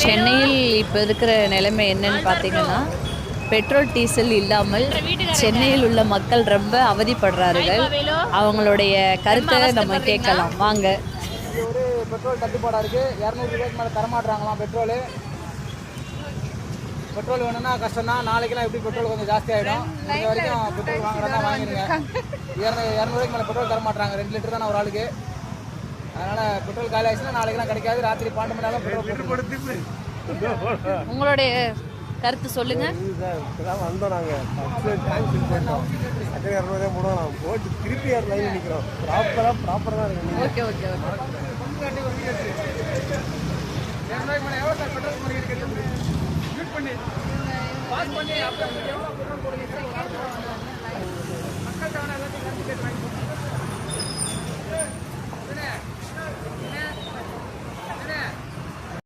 சென்னையில் இப்போ இருக்கிற நிலைமை என்னன்னு பார்த்தீங்கன்னா, பெட்ரோல் டீசல் இல்லாமல் சென்னையில் உள்ள மக்கள் ரொம்ப அவதிப்படுறார்கள். அவங்களுடைய கருத்தை நம்ம கேட்கலாம் வாங்க. இங்கே ஒரு பெட்ரோல் தட்டுப்பாடாக இருக்குது. 200 ரூபாய்க்கு மேலே தரமாட்டுறாங்களாம் பெட்ரோலு. பெட்ரோல் வேணும்னா கஷ்டம் தான். நாளைக்கெல்லாம் எப்படி பெட்ரோல் கொஞ்சம் ஜாஸ்தி ஆகிடும். முடிஞ்ச வரைக்கும் பெட்ரோல் வாங்குறதா வாங்கிடுங்க. 200 ரூபாய்க்கு மேலே பெட்ரோல் தரமாட்டுறாங்க. 2 லிட்டர் தானே ஒரு ஆளுக்கு. அதனால் பெட்ரோல் காலி ஆயிடுச்சுன்னா நாளைக்கெல்லாம் கிடைக்காது. ராத்திரி 12 மணி நேரம் பெட்ரோல். உங்களுடைய கருத்து சொல்லுங்க. வந்தோம் நாங்கள் டேங்க் 200 போடுவோம். போட்டு திருப்பி லைன் நிற்கிறோம். ப்ராப்பராக தான் இருக்கு. Okay okay okay. 200 ரூபாய்க்கு மேலே எவ்வளோ சார் பெட்ரோல் யூஸ் பண்ணி பாஸ் பண்ணி